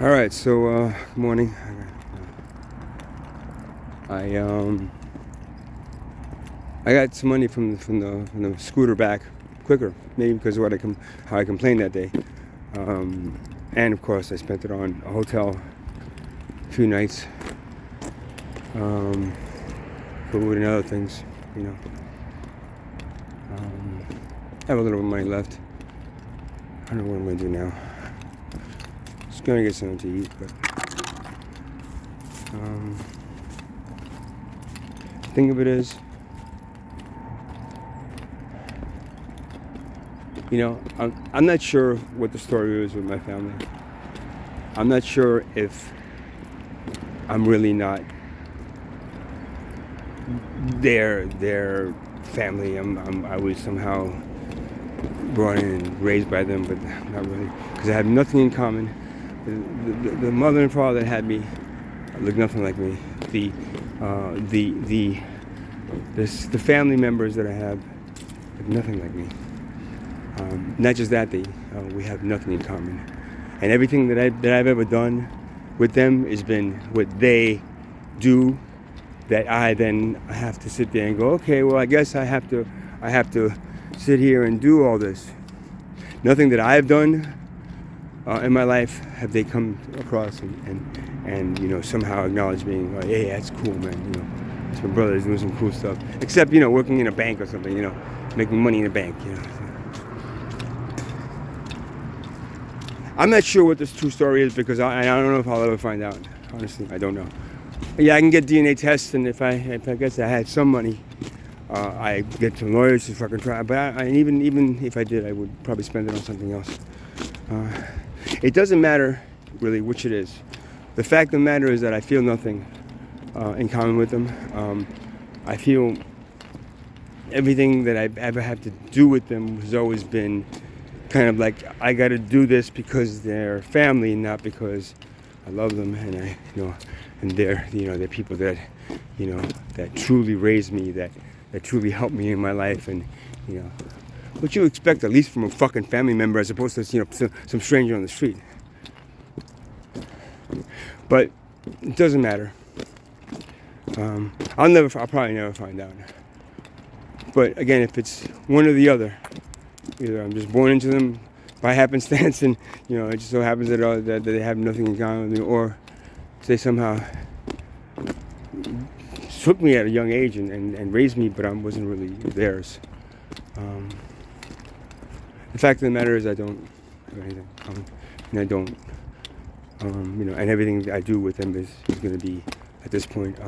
All right, so good morning. I I got some money from the scooter back quicker, maybe because of how I complained that day, and of course I spent it on a hotel, a few nights, um, food and other things. You know, I have a little money left. I don't know what I'm gonna do now. Just gonna get something to eat, but the thing of it is, I'm not sure what the story is with my family. I'm not sure if I'm really not their family. I was somehow brought in and raised by them, but not really, because I have nothing in common. The mother and father that had me look nothing like me. The family members that I have look nothing like me. Not just that, we have nothing in common, and everything that I've ever done with them has been what they do. That I then have to sit there and go, okay, well, I guess I have to sit here and do all this. Nothing that I've done in my life have they come across and somehow acknowledge me. Like, hey, that's cool, man. It's my brother's doing some cool stuff. Except working in a bank or something. Making money in a bank. I'm not sure what this true story is because I don't know if I'll ever find out. Honestly, I don't know. Yeah, I can get DNA tests, and if I guess I had some money, I get some lawyers to fucking try. But even if I did, I would probably spend it on something else. It doesn't matter really which it is. The fact of the matter is that I feel nothing in common with them. I feel everything that I've ever had to do with them has always been kind of like I got to do this because they're family, not because I love them, and and they're people that that truly raised me, that truly helped me in my life, and what you expect at least from a fucking family member as opposed to some stranger on the street. But it doesn't matter. I'll probably never find out. But again, if it's one or the other, either I'm just born into them by happenstance, and it just so happens that they have nothing in common with me, or they somehow took me at a young age and raised me, but I wasn't really theirs. The fact of the matter is I don't have anything common, and I don't, and everything I do with them is going to be, at this point,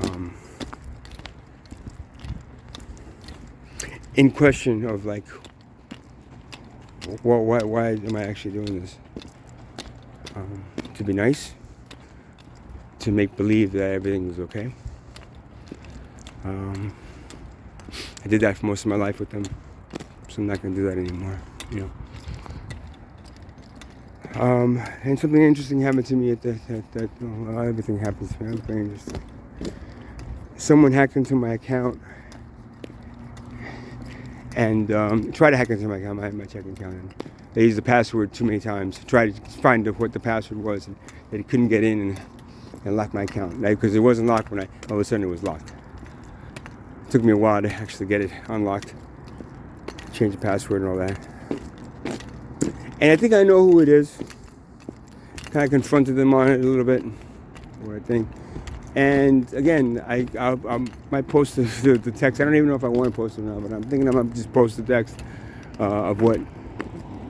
in question of like, why am I actually doing this? To be nice? To make believe that everything was okay? I did that for most of my life with them, so I'm not going to do that anymore. And something interesting happened to me everything happens to me. I'm very interesting. Someone hacked into my account and tried to hack into my account, my checking account. And they used the password too many times. Tried to find what the password was, and they couldn't get in and lock my account. Because it wasn't locked when all of a sudden it was locked. It took me a while to actually get it unlocked, change the password and all that. And I think I know who it is. Kind of confronted them on it a little bit, or I think. And again, I might post the text. I don't even know if I want to post it now, but I'm thinking I might just post the text of what,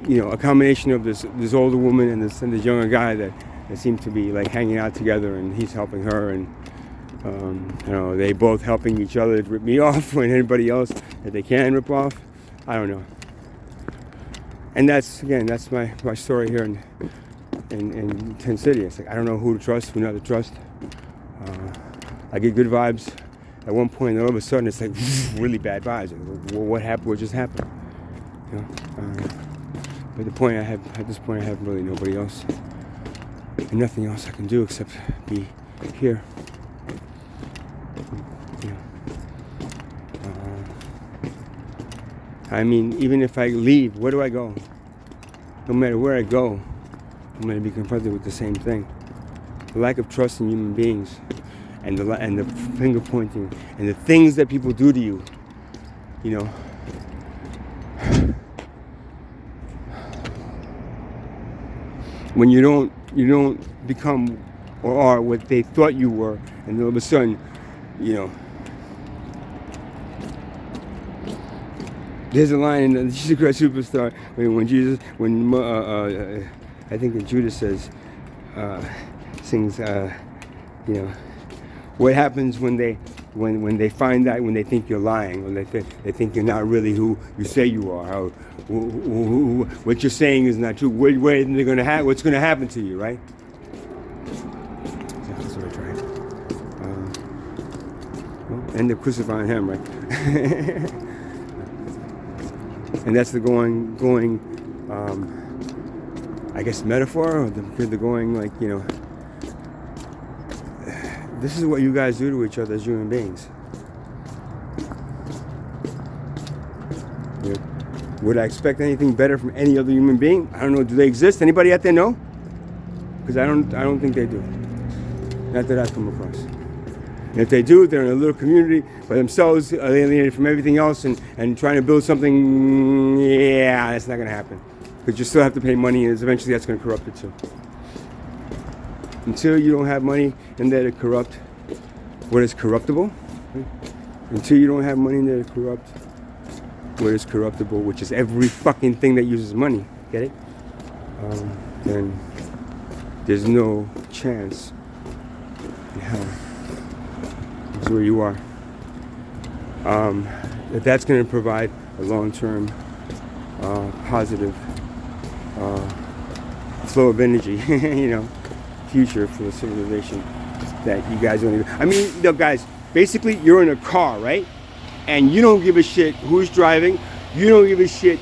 a combination of this older woman and this younger guy that seem to be like hanging out together, and he's helping her, and they both helping each other to rip me off when anybody else that they can rip off. I don't know. And that's my story here in Tent City. It's like I don't know who to trust, who not to trust. I get good vibes at one point, and all of a sudden it's like really bad vibes. Well, what happened? What just happened? But at this point I have really nobody else, and nothing else I can do except be here. I mean, even if I leave, where do I go? No matter where I go, I'm going to be confronted with the same thing. the lack of trust in human beings, and the finger pointing, and the things that people do to you. You know. When you don't become or are what they thought you were, and all of a sudden, you know. There's a line in the Jesus Christ Superstar when Jesus, I think that Judas says, sings, you know, what happens when they find out, when they think you're lying, when they think you're not really who you say you are, or what you're saying is not true. What's going to happen to you, right? That's what I tried. And they're crucifying him, right? And that's the going, I guess, metaphor, or the going, like, you know, this is what you guys do to each other as human beings. You know, would I expect anything better from any other human being? I don't know. Do they exist? Anybody out there know? Because I don't think they do. Not that I've come across. And if they do, they're in a little community by themselves, alienated from everything else, and trying to build something. Yeah, that's not going to happen. Because you still have to pay money, and eventually that's going to corrupt it too. Until you don't have money in there to corrupt what is corruptible, right? Until you don't have money in there to corrupt what is corruptible, which is every fucking thing that uses money, get it? Then there's no chance in hell. Is where you are. That's going to provide a long-term positive flow of energy, you know, future for the civilization that you guys don't even. I mean, look, guys, basically you're in a car, right? And you don't give a shit who's driving. You don't give a shit,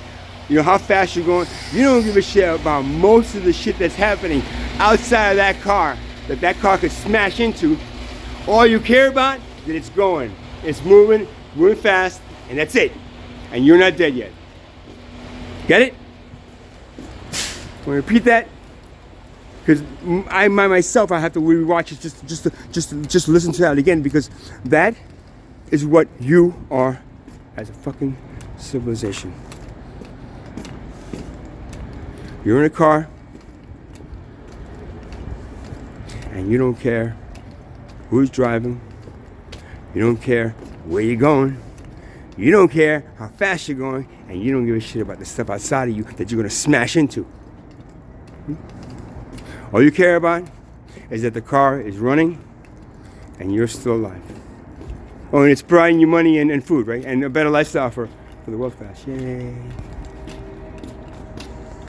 you know, how fast you're going. You don't give a shit about most of the shit that's happening outside of that car that car could smash into. All you care about is that it's going, it's moving fast, and that's it. And you're not dead yet. Get it? I'm gonna repeat that because I myself I have to rewatch it just listen to that again, because that is what you are as a fucking civilization. You're in a car and you don't care who's driving. You don't care where you're going. You don't care how fast you're going, and you don't give a shit about the stuff outside of you that you're gonna smash into. All you care about is that the car is running and you're still alive. Oh, and it's providing you money and food, right? And a better lifestyle for the world class. Yay.